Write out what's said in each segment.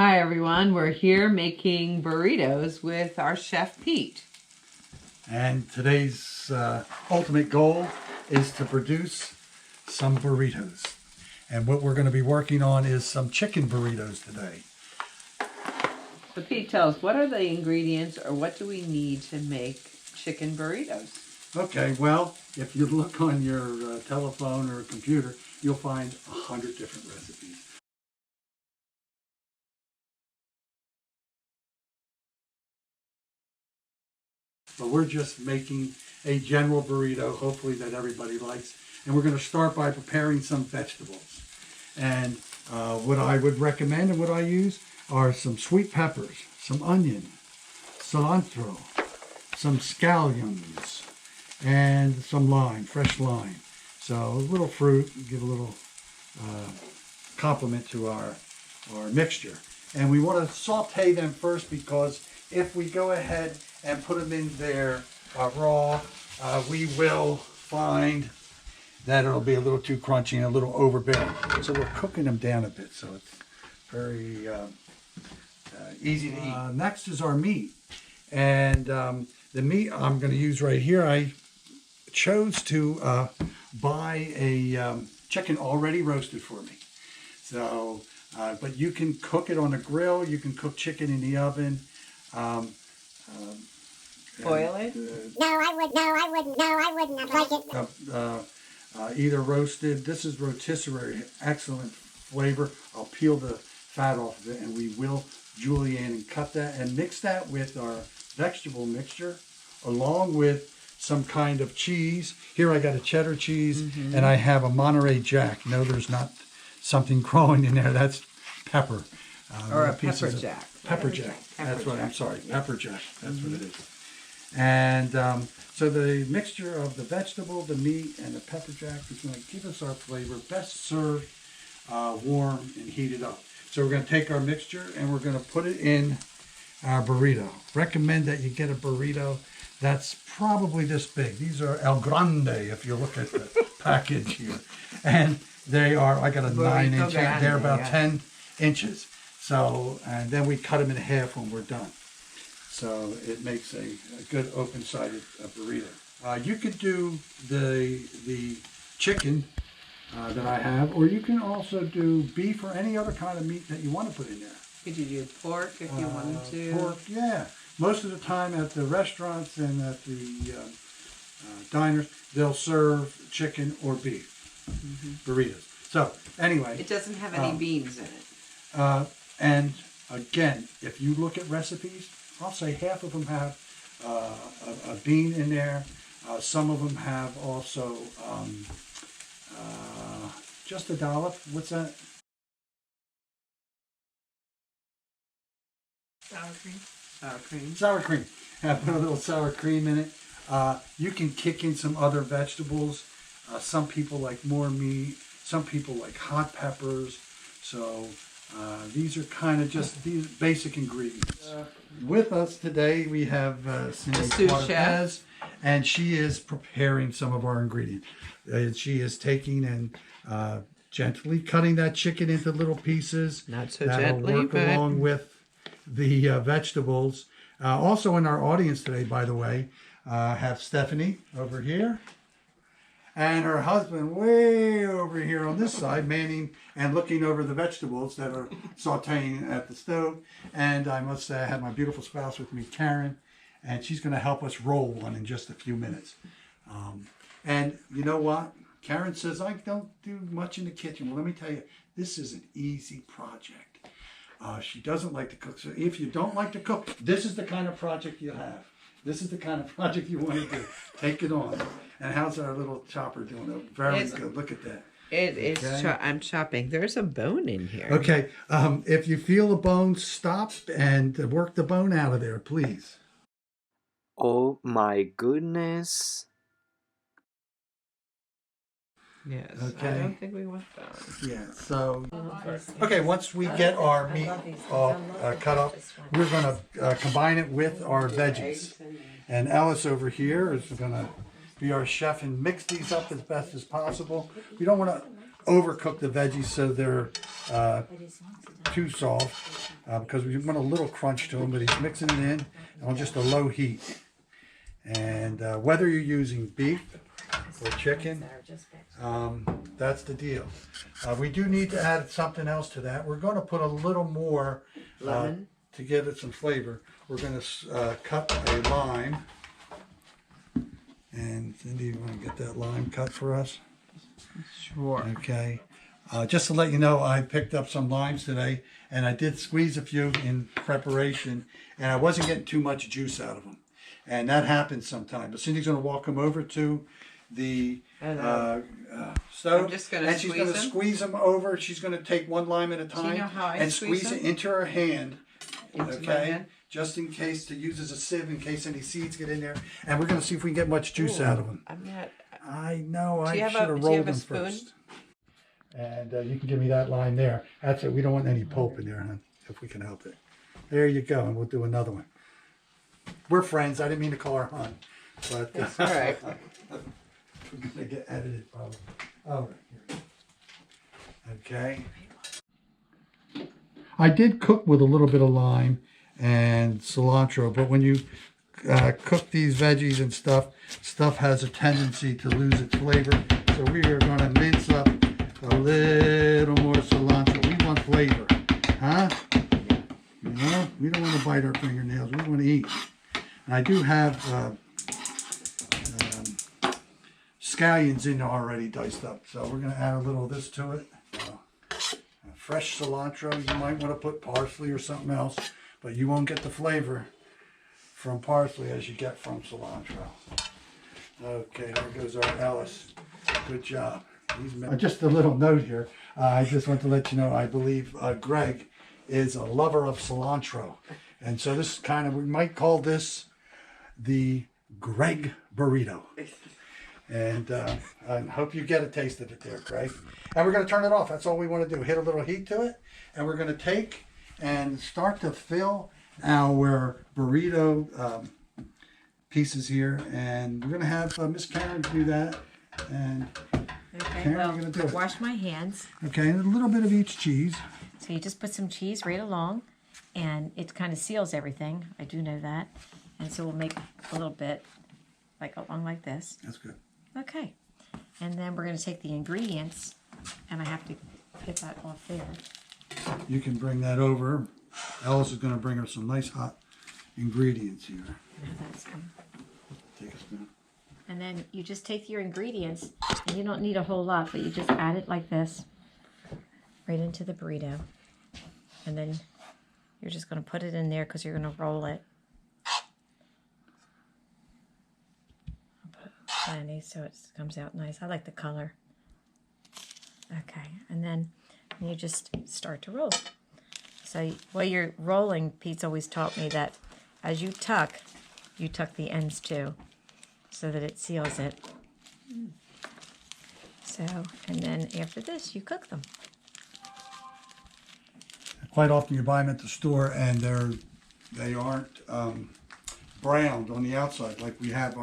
Hi everyone, we're here making burritos with our chef Pete. And today's ultimate goal is to produce some burritos. And what we're going to be working on is some chicken burritos today. So Pete, tell us, what are the ingredients or what do we need to make chicken burritos? Okay, well, if you look on your telephone or computer, you'll find 100 different recipes. But we're just making a general burrito, hopefully that everybody likes. And we're going to start by preparing some vegetables. And what I would recommend and what I use are some sweet peppers, some onion, cilantro, some scallions, and some lime, fresh lime. So a little fruit, give a little complement to our mixture. And we want to saute them first because if we go ahead and put them in there raw, we will find that it'll be a little too crunchy and a little overbearing. So we're cooking them down a bit so it's very easy to eat. Next is our meat. And the meat I'm going to use right here, I chose to buy a chicken already roasted for me. So, but you can cook it on a grill, you can cook chicken in the oven. Boil it? No, I wouldn't. I'd like it. Either roasted, this is rotisserie, excellent flavor. I'll peel the fat off of it and we will julienne and cut that and mix that with our vegetable mixture along with some kind of cheese. Here I got a cheddar cheese and I have a Monterey Jack. No, there's not something growing in there. That's pepper. Or a pepper jack. Pepper jack. That's what I'm sorry. Pepper jack. That's what it is. And so the mixture of the vegetable, the meat, and the pepper jack is going to give us our flavor. Best served warm and heated up. So we're going to take our mixture and we're going to put it in our burrito. Recommend that you get a burrito that's probably this big. These are El Grande if you look at the package here. And they are, I got a 9-inch, they're about 10 inches. So, and then we cut them in half when we're done. So it makes a good open-sided burrito. You could do the chicken that I have, or you can also do beef or any other kind of meat that you want to put in there. Could you do pork if you wanted to? Pork, yeah. Most of the time at the restaurants and at the diners, they'll serve chicken or beef burritos. So anyway. It doesn't have any beans in it. And again, if you look at recipes, I'll say half of them have a bean in there. Some of them have also just a dollop. What's that? Sour cream. Sour cream. Sour cream. I put a little sour cream in it. You can kick in some other vegetables. Some people like more meat. Some people like hot peppers. So these are kind of just these basic ingredients. With us today we have Cindy Cortez, and she is preparing some of our ingredients. She is taking and gently cutting that chicken into little pieces. Not so That'll gently, work but along with the vegetables. Also in our audience today, by the way, have Stephanie over here. And her husband way over here on this side, manning and looking over the vegetables that are sauteing at the stove. And I must say I have my beautiful spouse with me, Karen, and she's going to help us roll one in just a few minutes. And you know what? Karen says, I don't do much in the kitchen. Well, let me tell you, this is an easy project. She doesn't like to cook. So if you don't like to cook, this is the kind of project you have. This is the kind of project you want to do. Take it on. And how's our little chopper doing? Oh, very good. Look at that. It is. Okay. I'm chopping. There's a bone in here. Okay. If you feel a bone, stop and work the bone out of there, please. Oh my goodness. Yes. Okay. I don't think we want bone. Yeah. So, okay. Once we get our meat all cut up, we're going to combine it with our veggies. And Alice over here is going to be our chef and mix these up as best as possible. We don't want to overcook the veggies so they're too soft because we want a little crunch to them, but he's mixing it in on just a low heat. And whether you're using beef or chicken, that's the deal. We do need to add something else to that. We're going to put a little more Lemon. to give it some flavor. We're going to cut a lime. And Cindy, you want to get that lime cut for us? Sure. Okay. Just to let you know, I picked up some limes today, and I did squeeze a few in preparation, and I wasn't getting too much juice out of them. And that happens sometimes. But Cindy's going to walk them over to the stove, I'm just gonna and she's going to squeeze them over. She's going to take one lime at a time and squeeze it into her hand. Into my hand? Just in case, to use as a sieve in case any seeds get in there. And we're going to see if we can get much juice out of them. I'm not. I know, I Do you should have have rolled a them spoon? first. And you can give me that line there. That's it. We don't want any pulp in there, hon, if we can help it. There you go, and we'll do another one. We're friends. I didn't mean to call her hon. But That's all right. we're going to get edited probably. Oh, right here. Okay. I did cook with a little bit of lime and cilantro, but when you cook these veggies and stuff has a tendency to lose its flavor. So we are going to mince up a little more cilantro. We want flavor, huh? You know, we don't want to bite our fingernails. We want to eat. And I do have scallions in there already diced up, so we're going to add a little of this to it. Fresh cilantro. You might want to put parsley or something else, but you won't get the flavor from parsley as you get from cilantro. Okay, there goes our Ellis. Good job. Just a little note here. I just want to let you know, I believe Greg is a lover of cilantro. And so this is kind of, we might call this the Greg burrito. And I hope you get a taste of it there, Greg. And we're going to turn it off. That's all we want to do. Hit a little heat to it. And we're going to take and start to fill our burrito pieces here. And we're going to have Miss Karen do that. And Okay, Karen, well, you're going to do it. wash my hands. Okay, and a little bit of each cheese. So you just put some cheese right along, and it kind of seals everything. I do know that. And so we'll make a little bit, like along like this. That's good. Okay. And then we're going to take the ingredients, and I have to get that off there. You can bring that over. Alice is going to bring her some nice hot ingredients here. Now that's good. Take a spoon. And then you just take your ingredients, and you don't need a whole lot, but you just add it like this, right into the burrito. And then you're just going to put it in there because you're going to roll it. I'll put plenty so it comes out nice. I like the color. Okay, and then you just start to roll. So while you're rolling, Pete's always taught me that as you tuck the ends too, so that it seals it. So, and then after this, you cook them. Quite often you buy them at the store and they aren't browned on the outside like we have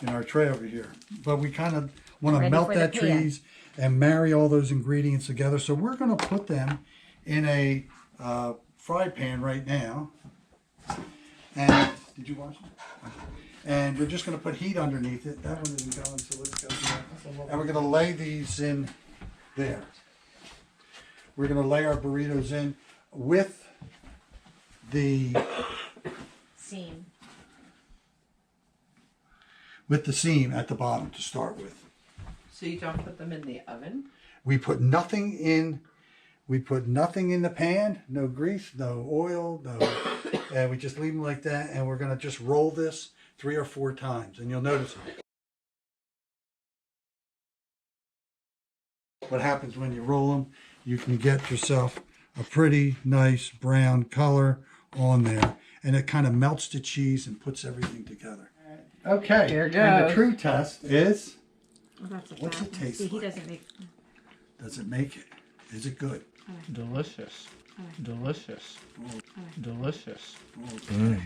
in our tray over here. But we kind of want to Ready melt for the that pan. cheese and marry all those ingredients together. So we're going to put them in a fry pan right now. And did you wash them? And we're just going to put heat underneath it. That one isn't going, so let's go there. And we're going to lay these in there. We're going to lay our burritos in with the Seam. seam at the bottom to start with. So you don't put them in the oven? We put nothing in. We put nothing in the pan. No grease, no oil, no. And we just leave them like that. And we're going to just roll this 3 or 4 times, and you'll notice what happens when you roll them. You can get yourself a pretty nice brown color on there, and it kind of melts the cheese and puts everything together. Okay, Here it and the goes. true test is, Well, that's a what's bad it one. taste See, he like? doesn't make. Does it make it? Is it good? Delicious. Delicious. Delicious. Okay.